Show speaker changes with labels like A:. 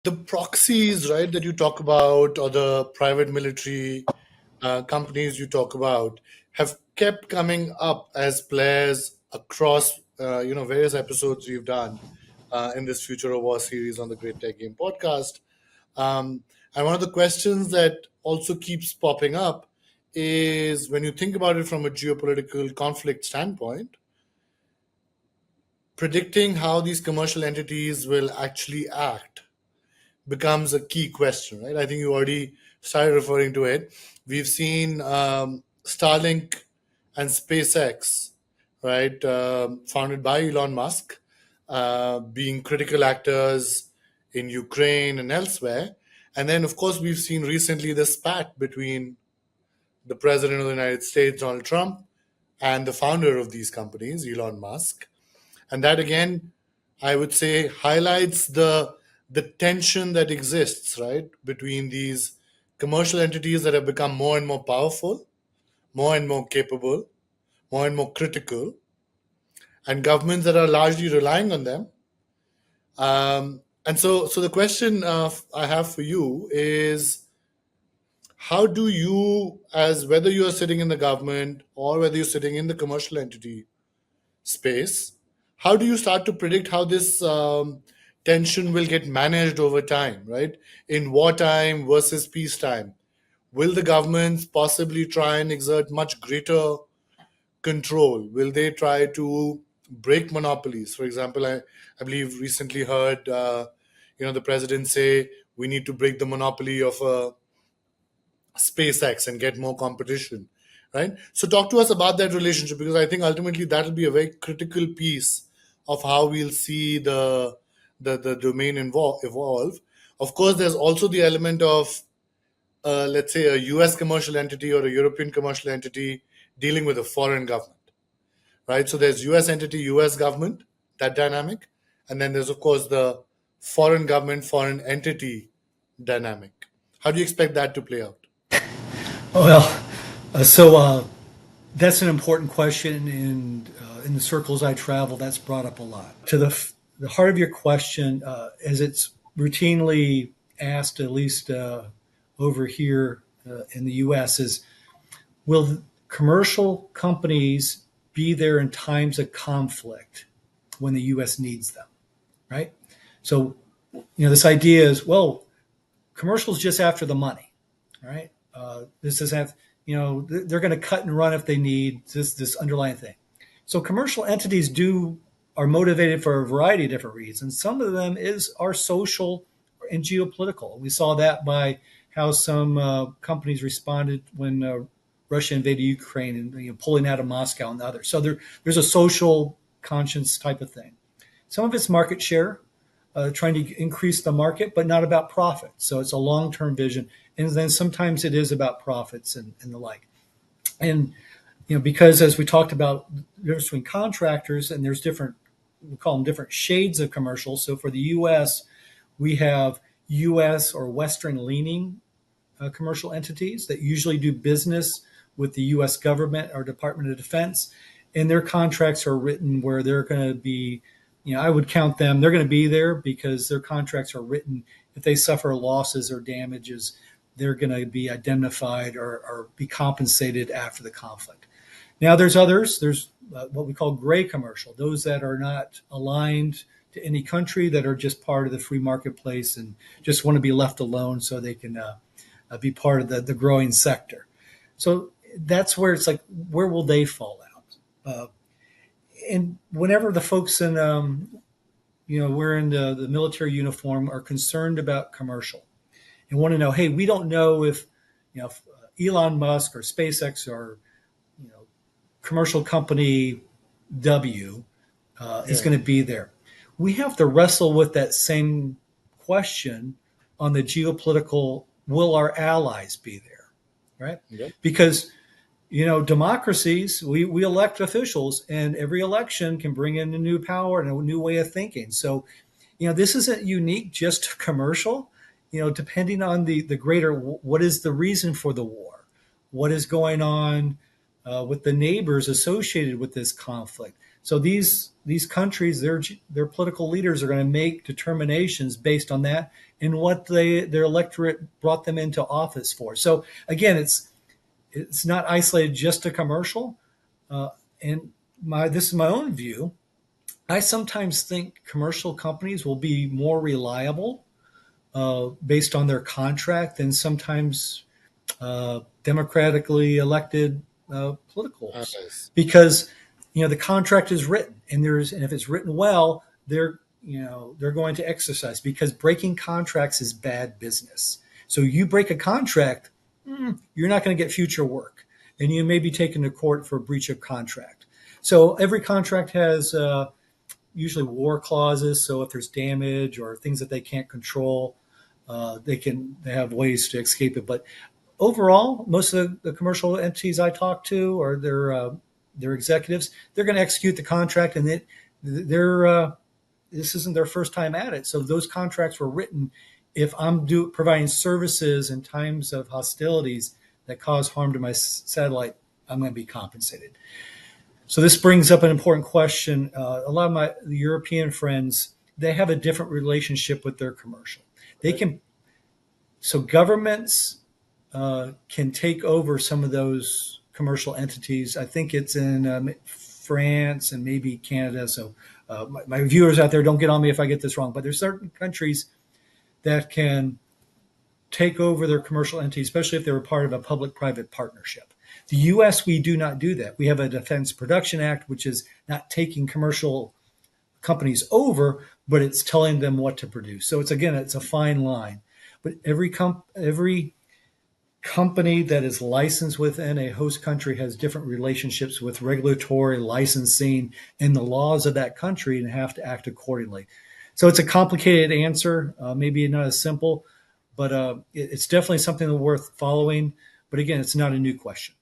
A: The proxies, right, that you talk about, or the private military companies you talk about, have kept coming up as players across, various episodes we've done in this Future of War series on the Great Tech Game podcast. Um, and one of the questions that also keeps popping up is when you think about it from a geopolitical conflict standpoint, predicting how these commercial entities will actually act becomes a key question, right? I think you already started referring to it. We've seen Starlink and SpaceX, right, founded by Elon Musk, being critical actors in Ukraine and elsewhere. And then, of course, we've seen recently the spat between the president of the United States, Donald Trump, and the founder of these companies, Elon Musk. And that again, I would say, highlights the tension that exists, right, between these commercial entities that have become more and more powerful, more and more capable, more and more critical, and governments that are largely relying on them. And so the question I have for you is, how do you, as whether you are sitting in the government or whether you're sitting in the commercial entity space, how do you start to predict how this tension will get managed over time, right? In wartime versus peacetime, will the governments possibly try and exert much greater control? Will they try to break monopolies? For example, I believe recently heard, the president say we need to break the monopoly of SpaceX and get more competition, right? So talk to us about that relationship, because I think ultimately that will be a very critical piece of how we'll see the domain evolve. Of course, there's also the element of let's say a US commercial entity or a European commercial entity dealing with a foreign government, right? So there's US entity, US government, that dynamic, and then there's of course the foreign government, foreign entity dynamic. How do you expect that to play out?
B: Well, so that's an important question, and in the circles I travel, that's brought up a lot. The heart of your question, as it's routinely asked, at least over here in the U.S., is will commercial companies be there in times of conflict when the U.S. needs them, right? So, this idea is, well, commercials just after the money, right? This is have they're going to cut and run if they need this underlying thing. So commercial entities are motivated for a variety of different reasons. Some of them are social and geopolitical. We saw that by how some companies responded when Russia invaded Ukraine and pulling out of Moscow and the others. So there's a social conscience type of thing. Some of it's market share, trying to increase the market, but not about profit. So it's a long-term vision. And then sometimes it is about profits and the like. And, because as we talked about, there's between contractors and there's we call them different shades of commercial. So for the U.S., we have U.S. or Western leaning commercial entities that usually do business with the U.S. government or Department of Defense. And their contracts are written where they're going to be, I would count them, they're going to be there because their contracts are written. If they suffer losses or damages, they're going to be identified or be compensated after the conflict. Now, there's others. There's what we call gray commercial, those that are not aligned to any country, that are just part of the free marketplace and just want to be left alone so they can be part of the growing sector. So that's where it's like, where will they fall out? And whenever the folks in, wearing the military uniform are concerned about commercial and want to know, hey, we don't know if, if Elon Musk or SpaceX or, commercial company W is
A: Yeah.
B: going to be there. We have to wrestle with that same question on the geopolitical, will our allies be there, right?
A: Yep.
B: Because democracies, we elect officials, and every election can bring in a new power and a new way of thinking. So, this isn't unique just to commercial. Depending on the greater, what is the reason for the war? What is going on with the neighbors associated with this conflict? So these countries, their political leaders are going to make determinations based on that and what their electorate brought them into office for. So again, it's not isolated just to commercial. And this is my own view. I sometimes think commercial companies will be more reliable based on their contract than sometimes democratically elected politicals,
A: Nice.
B: because the contract is written, and if it's written well, they're going to exercise, because breaking contracts is bad business. So you break a contract, you're not going to get future work, and you may be taken to court for breach of contract. So every contract has usually war clauses. So if there's damage or things that they can't control, they have ways to escape it. But overall, most of the commercial entities I talk to, or their executives, they're going to execute the contract, and they're this isn't their first time at it. So those contracts were written. If I'm providing services in times of hostilities that cause harm to my satellite, I'm going to be compensated. So this brings up an important question. A lot of my European friends, they have a different relationship with their commercial. They
A: Right.
B: can So governments can take over some of those commercial entities. I think it's in France and maybe Canada. So my viewers out there, don't get on me if I get this wrong, but there's certain countries that can take over their commercial entities, especially if they were part of a public-private partnership. The U.S., we do not do that. We have a Defense Production Act, which is not taking commercial companies over, but it's telling them what to produce. So it's a fine line. But every company that is licensed within a host country has different relationships with regulatory licensing and the laws of that country, and have to act accordingly. So it's a complicated answer, maybe not as simple, but it's definitely something worth following. But again, it's not a new question.